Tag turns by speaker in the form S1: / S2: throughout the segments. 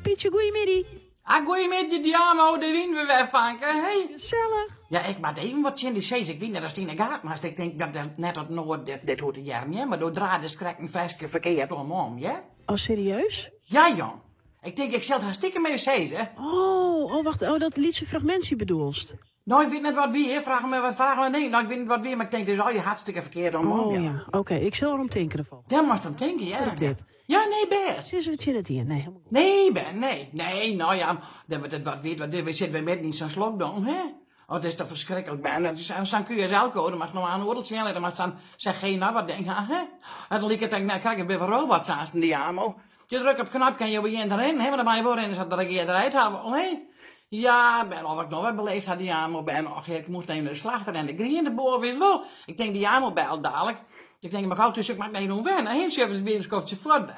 S1: Pietje, goeiemiddag.
S2: Goeiemiddag, Diamo, de wien we wegvanken. Hey.
S1: Gezellig.
S2: Ja, ik maak even wat in de zees. Ik weet net als die in de gaten, maar ik denk dat net dat nooit dit hoort te jaren, ja? Maar door draden krijg ik een vijfje verkeerd om, ja?
S1: Oh, serieus?
S2: Ja, jong. Ik denk, ik zal het hartstikke mee zees, hè?
S1: Oh, wacht. Oh, dat liedje fragmentje bedoelst.
S2: Nou, ik weet net wat wie, hè? Vragen we nee. Nou, ik weet niet wat wie, maar ik denk, dit is al je hartstikke verkeerd om,
S1: Oh
S2: ja.
S1: ja, oké. Ik zal erom tinkeren volgens.
S2: Ja, maar dan denk je, ja.
S1: Goede tip.
S2: Ja, nee, best.
S1: Is er wat in het hier? Nee, helemaal goed.
S2: Nee, Ben, nee. Nee, nou ja, dat we wat weet, we zitten met niet zo'n slokdown, hè? Oh, dat is toch verschrikkelijk, Ben. Dat is zo'n QSL-code, maar nog aan de oordelssnelheid, maar dan zeg geen nou wat denk hè? En dan liep ik denk, nou, krijg ik weer van robots aan die Diamo. Je drukt op knop, kan je weer erin, hè? Maar dan ben je weer in, dus dat ik je eruit hebben, hè? Ja, Ben, of ik nog wat beleefd had, Diamo, Ben. Och, ik moest nemen de slachter en de grien de boven, is wel. Ik denk, Diamo belt dadelijk. Ik denk, maar gauw tussen, ik mag mee doen wennen. Heen, ze hebben het weer eens koffertje voort.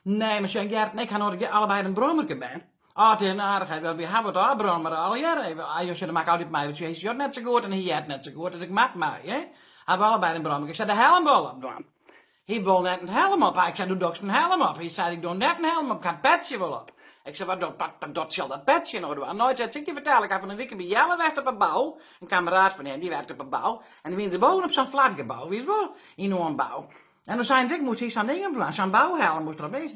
S2: Nee, maar Gert en ik gaan nooit allebei een brommerke ben. Oh, het is een aardigheid. We hebben het al brommer al jaren. Je maakt altijd mij, want je is net zo goed en hij het net zo goed. Dus ik maak mij, hè. Hebben we allebei een brommerke. Ik zei, de helm wel op doen. Hij wil net een helm op. Ik zei, doe toch een helm op. Hij zei, ik doe net een helm op. Ik ga een petje wel op. Ik zei, wat zal dat petje nou doen? Nooit zei ik je vertellen. Ik heb van een week bij Jelle werkt op een bouw. Een kameraad van hem, die werkt op een bouw. En dan winnen ze boven op zo'n flatgebouw. Wie is wel? In een bouw. En toen zei ik, moest hij zo'n ding op doen. Zo'n bouwhelm moest er opeens.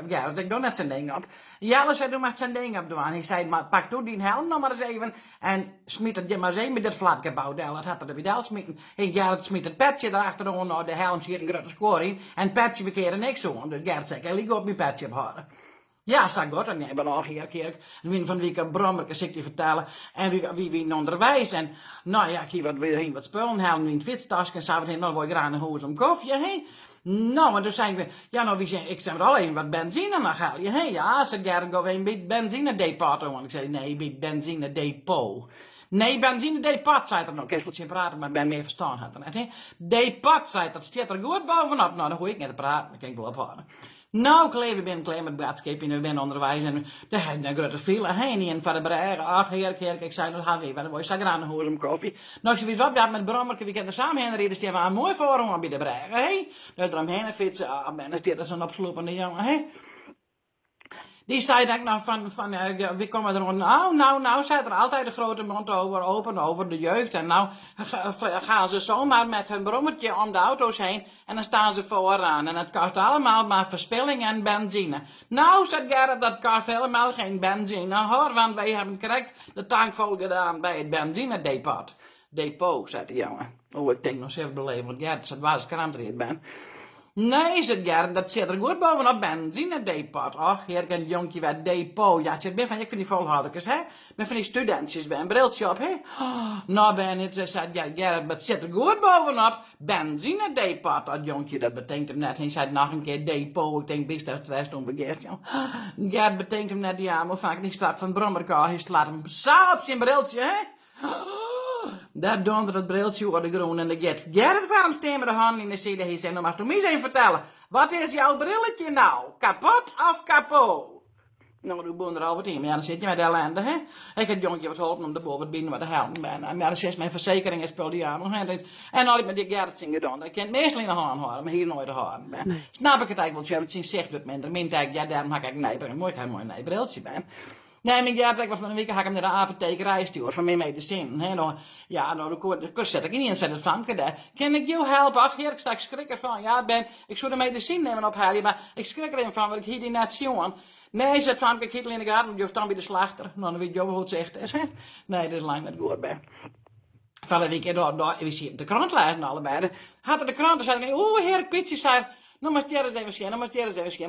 S2: Ja, dat ik doe net zijn ding op. Jelle zei, doe maar zijn ding op doen. Hij zei, maar pak toen die helm nog maar eens even. En smiet het je maar eens even met dat flatgebouw. Dat had er bij smieten. Gerrit smiet het petje erachter. Nou, de helm zit een grote score in. En het petje bekeerde niks zo. Dus Gerrit zei, ik liep op mijn petje op houden. Ja, zeg goed, en jij bent al hier, kerk. Wie van wie kan brommerke ik je vertellen. En wie onderwijs. En nou ja, ik hier wat weer heen wat spullen halen in het fietstasje. En s'avonds heen, nou wil ik graag een hoes om koffie, heen. Nou, maar toen zei we, ja, nou, wie zei, ik zei wel even wat benzine nog haal je, heen. Ja, ze Gerrit, go een beetje benzinedepot. En ik zei, nee, bij benzinedepot. Nee, benzinedepot, zei er nog. Ik wil je praten, maar ik ben meer verstaan had er net, hè. Depot, zei dat staat er goed bovenop. Nou, dan hoor ik niet te praten, dan kan ik wel ophouden. Nou, we zijn klaar met boodschap en we zijn onderwijs en daar is een grote file heen en van de bregen. Ach, heerlijk, ik zei, dat gaan we even, ik zag aan een hoes om koffie. Nou, ik zei, wat, ja, met brommerke, we kunnen samen heen rijden, staan we aan mooi voor om bij de bregen, hé. Dus eromheen fietsen, ben dan is zo'n opslopende jongen, hé. Die zei dat nog wie komen er rond? Nou, zei er altijd de grote mond open over de jeugd. En nou gaan ze zomaar met hun brommertje om de auto's heen. En dan staan ze vooraan. En het kost allemaal maar verspilling en benzine. Nou, zei Gerrit, dat kost helemaal geen benzine. Hoor, want wij hebben correct de tank vol gedaan bij het benzinedepot. Depot, zei de jongen. Oh, ik denk nog zelf beleven, want Gerrit zat waar ze krantrijd ben. Nee, zegt Gerrit, dat zit er goed bovenop benzinedepot. Och, hier een jonkje wat depot. Ja, ik ben van die volhouders, hè. Ik ben van die studentjes, ben een briltje op, hè. Oh, nou ben het, zei Gerrit, dat zit er goed bovenop benzinedepot. Dat jonkje, dat betekent hem net. Hij zei nog een keer depot. Ik denk, best dat het best onbegeerd, joh. Gerrit betekent hem net, ja, maar vaak niet staat van brommerkar. Hij slaat hem zo op zijn briltje, hè. Daar dondert het briltje over de groen en de get. Gerrit van steen met de hand in de zide. Hij zei, nou mag je me eens even vertellen. Wat is jouw brilletje nou? Kapot of kapot? Nou, doe boen er al wat in. Maar ja, dan zit je met de ellende, hè. Ik heb jonkje wat geholpen om de boven binnen wat te helpen. Maar ja, dat is mijn verzekering en spul die aan. En al met die Gerrit zingen gedaan. Dat kan meestal in de hand houden, maar hier nooit de hand. Nee. Snap ik het eigenlijk, want je hebt het zien zegt wat minder. Min tijd, ja, daarom heb ik een mooi briltje ben. Nee, maar ja, ik was van een week ga ik hem naar de apothekerij sturen van mijn medicijn. Hè, nou, ja, nou, dan zet ik niet in het vanken daar. Kan ik jou helpen? Ach, heer, ik schrik ervan. Ja, Ben, ik zou de medicijn nemen ophalen, maar ik schrik erin van, want ik hier die net zien. Nee, zet van, ik hiet in de gaten, je staan bij de slachter. Nou, dan weet je hoe het zegt is, hè. Nee, dat is lang niet goed, Ben. Van een week, we zien de krant lezen allebei. Hadden de krant, zei ik, oh, heer, Pietje, zei... Nou, maar het even schijn,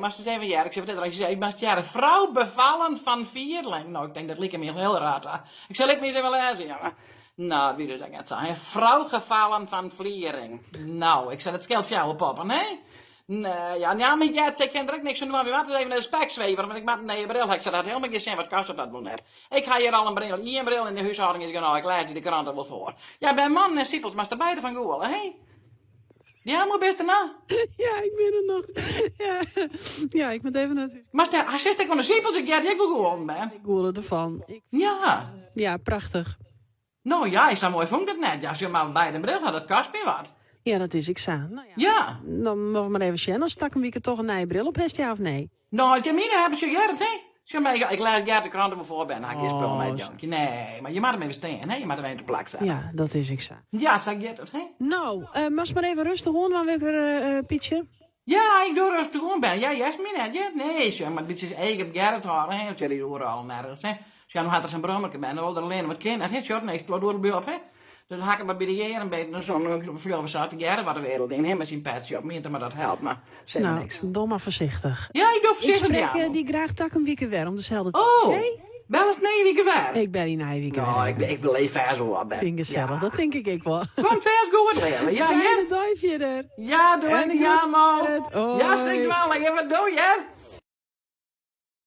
S2: maar ze zijn van jaar. Ik zei, wat je maar het vrouw bevallen van vierling. Nou, ik denk, dat liep me heel raar. Ik zal ik me eens even lezen, jongen. Nou, wie dus ik het zeggen. Vrouw gevallen van vliering. Nou, ik zei, het scheelt voor jou op poppen, hè? Nee, ja, maar ja, ik ken direct niks van doen. We moeten even naar de spekzwever, want ik maak een bril. Ik zei, dat helemaal geen zin, wat kost dat wel net? Ik ga hier al een bril, hier een bril in de huishouding is genoeg. Ik lees die de kranten wel voor. Ja, bij man en siepels, maar de beide van Google, hè? Ja, moet best erna.
S1: Ja, ik ben er nog. Ja, ik ben even natuurlijk.
S2: Maar hij zegt ik van de siepels, ik wil gewoon, ben.
S1: Ik hoorde ervan.
S2: Ja.
S1: Ja, prachtig.
S2: Nou ja, ik zou mooi vond het net. Ja, als je maar bij de bril had, dat kost me wat.
S1: Ja, dat is ik zo. Nou
S2: ja.
S1: Dan mogen we maar even zien. Dan stak een week toch een nieuwe bril op, heeft ja of nee?
S2: Nou, Jamina hebben ze Gerrit, hè? Zeg maar, ik laat het de kranten me voor ben. Dan ga ik je spul mee
S1: zo.
S2: doen. Nee, maar je mag hem even staan, hè? Je mag hem even op de plak zetten.
S1: Ja, dat is ik zo.
S2: Ja, zeg je dat, hè?
S1: Nou, mas maar even rustig hoor, dan wil ik er Pietje.
S2: Ja, ik doe rustig om ben. Ja, Jasmin, net, ja? Nee, zeg maar, dit is eigen Gerrit horen, hè? Zeg, die overal nergens, hè? Zeg, dan had er zijn brommerke bij, dan wilde er alleen wat kinderen, hè? Zeg, nee, ik door de buurt, hè? Dus dan hak ik maar bij de jaren een beetje, zo'n veel zat de jaren wat de wereld in, hè? Met zijn petje op, meer maar dat helpt, maar zeg maar
S1: Nou,
S2: niks.
S1: doe maar voorzichtig.
S2: Ja, ik doe
S1: Ik
S2: voorzichtig,
S1: spreek
S2: ja.
S1: die graag tak een weekend weer om dezelfde
S2: Oh,
S1: Hey?
S2: wel eens 9 weken waar.
S1: Ik ben die na een weekend
S2: Nou,
S1: weer.
S2: ik beleef ver zo wat, ben.
S1: Vind ik gezellig, dat denk ik wel.
S2: Komt vers goed weer, ja,
S1: Fijne
S2: ja?
S1: duifje er.
S2: Ja, doe
S1: En
S2: ik,
S1: ik
S2: ja,
S1: groet
S2: man.
S1: Gerrit.
S2: Ja,
S1: Hoi.
S2: zeg wel, wat doe je?